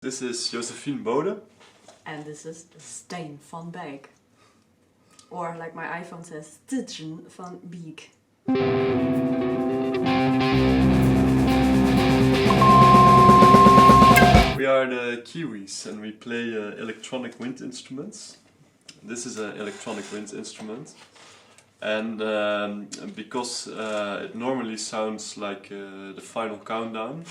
This is Josephine Bode. And this is Stijn van Beek. Or like my iPhone says, Stijn van Beek. We are the Kewis and we play electronic wind instruments. This is an electronic wind instrument. And because it normally sounds like the final countdown,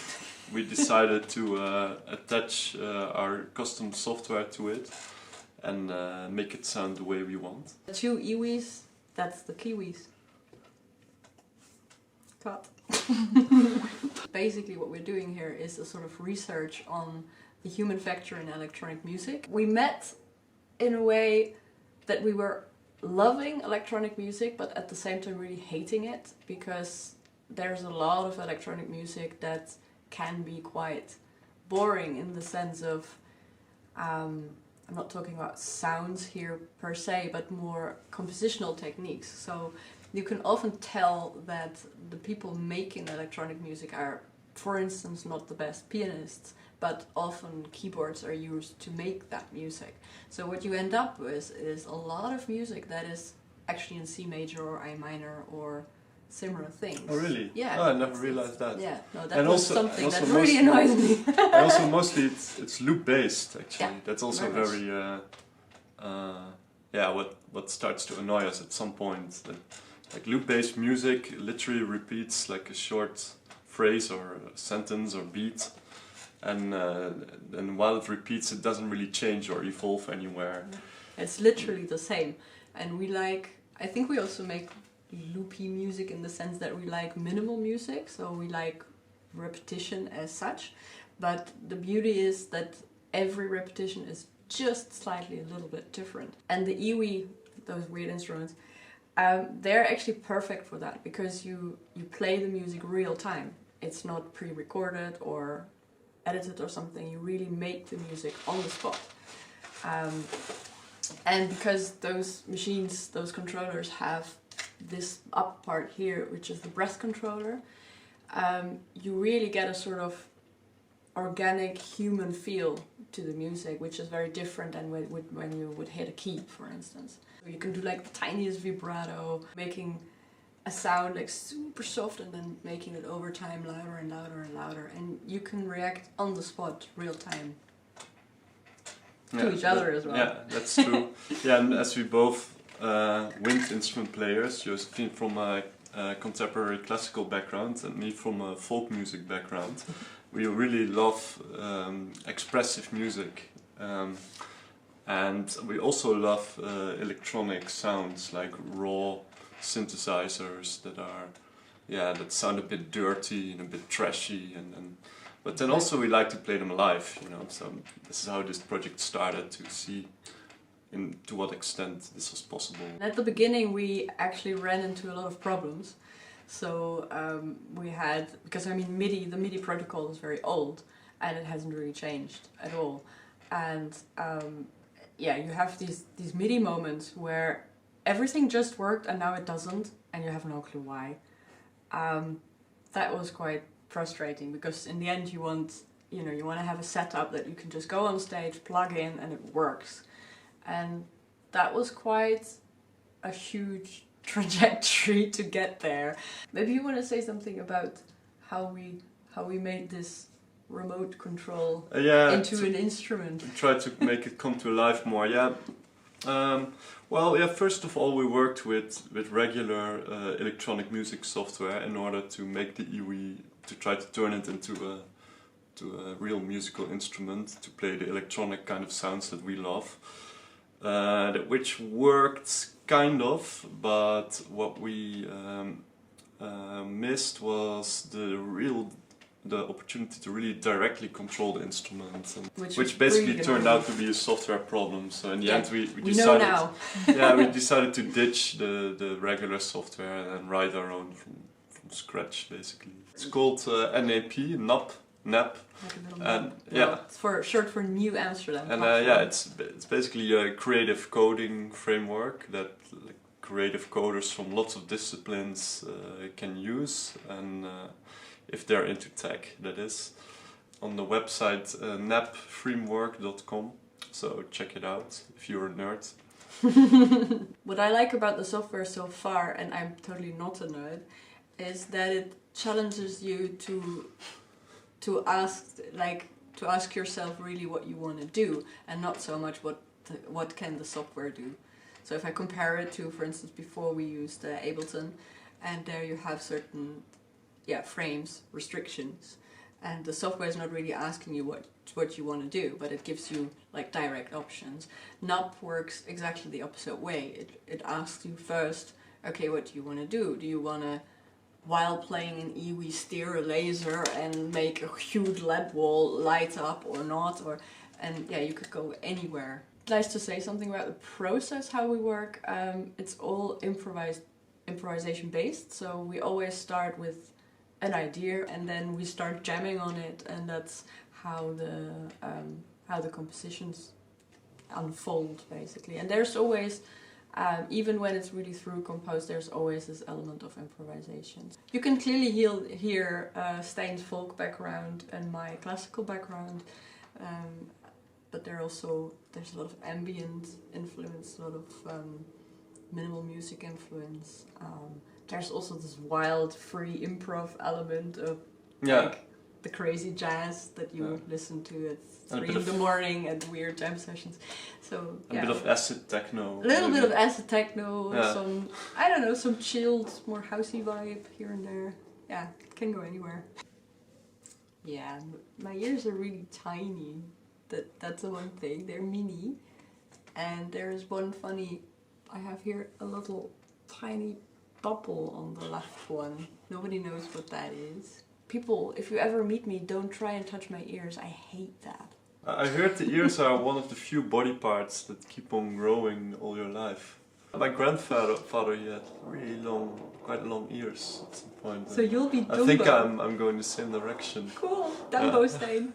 we decided to attach our custom software to it and make it sound the way we want. The two Iwis, that's the Kewis. Cut. Basically what we're doing here is a sort of research on the human factor in electronic music. We met in a way that we were loving electronic music, but at the same time really hating it, because there's a lot of electronic music that can be quite boring in the sense of, I'm not talking about sounds here per se, but more compositional techniques. So you can often tell that the people making electronic music are, for instance, not the best pianists, but often keyboards are used to make that music. So what you end up with is a lot of music that is actually in C major or I minor or similar things. Oh really? Yeah. Oh, I never realized that. Yeah, no, that and was also, something that really annoys me. And also mostly it's loop based actually. Yeah, that's also very yeah, what starts to annoy us at some point. Like loop based music literally repeats like a short phrase or a sentence or beat. And while it repeats, it doesn't really change or evolve anywhere. It's literally the same. And we like, I think we also make loopy music in the sense that we like minimal music, so we like repetition as such. But the beauty is that every repetition is just slightly a little bit different. And the iwi, those weird instruments, they're actually perfect for that, because you play the music real time. It's not pre-recorded or edited or something. You really make the music on the spot. And because those machines, those controllers have this up part here, which is the breath controller, you really get a sort of organic human feel to the music, which is very different than when you would hit a key, for instance. You can do like the tiniest vibrato, making a sound like super soft and then making it over time louder and louder and louder, and you can react on the spot, real time, to each other as well. Yeah, that's true. Yeah, and as we both wind instrument players, Josephine from a contemporary classical background and me from a folk music background, we really love expressive music, and we also love electronic sounds like raw synthesizers that sound a bit dirty and a bit trashy, but then also we like to play them live, you know. So this is how this project started, to see to what extent this was possible. At the beginning we actually ran into a lot of problems. So we had, because I mean the MIDI protocol is very old and it hasn't really changed at all. And yeah, you have these MIDI moments where everything just worked and now it doesn't, and you have no clue why. That was quite frustrating, because in the end you want to have a setup that you can just go on stage, plug in, and it works. And that was quite a huge trajectory to get there. Maybe you want to say something about how we made this remote control into an instrument. Try to make it come to life more. Yeah. Well, yeah. First of all, we worked with regular electronic music software in order to make the iwi, to try to turn it into a real musical instrument, to play the electronic kind of sounds that we love. Which worked kind of, but what we missed was the opportunity to really directly control the instrument, which basically really turned out to be a software problem. So in the end we decided, know now. Yeah, we decided to ditch the regular software and write our own from scratch, basically. It's called NAP. Like and yeah, it's short for New Amsterdam. And yeah, it's basically a creative coding framework that creative coders from lots of disciplines can use, and if they're into tech, that is. on the website napframework.com, so check it out if you're a nerd. What I like about the software so far, and I'm totally not a nerd, is that it challenges you to ask yourself really what you want to do, and not so much what can the software do. So if I compare it to, for instance, before we used Ableton, and there you have certain frames, restrictions, and the software is not really asking you what you want to do, but it gives you like direct options. NAP works exactly the opposite way. It asks you first, okay, what do you want to do? Do you want to, while playing an EWI, steer a laser and make a huge LED wall light up or not? You could go anywhere. Nice to say something about the process, how we work. It's all improvisation based, so we always start with an idea and then we start jamming on it, and that's how the compositions unfold basically. And there's always, even when it's really through composed, there's always this element of improvisation. You can clearly hear Stijn's folk background and my classical background, but there's a lot of ambient influence, a lot of minimal music influence. There's also this wild, free improv element of like the crazy jazz that you listen to at 3 in the morning at weird jam sessions. So a bit of acid techno. A little bit of acid techno, some, I don't know, some chilled, more housey vibe here and there. Yeah, it can go anywhere. Yeah, my ears are really tiny. That's the one thing. They're mini. And there's one funny, I have here a little tiny bubble on the left one. Nobody knows what that is. People, if you ever meet me, don't try and touch my ears. I hate that. I heard the ears are one of the few body parts that keep on growing all your life. My grandfather, he had really long, quite long ears at some point. So you'll be Dumbo. I think I'm going the same direction. Cool, Dumbo Stijn.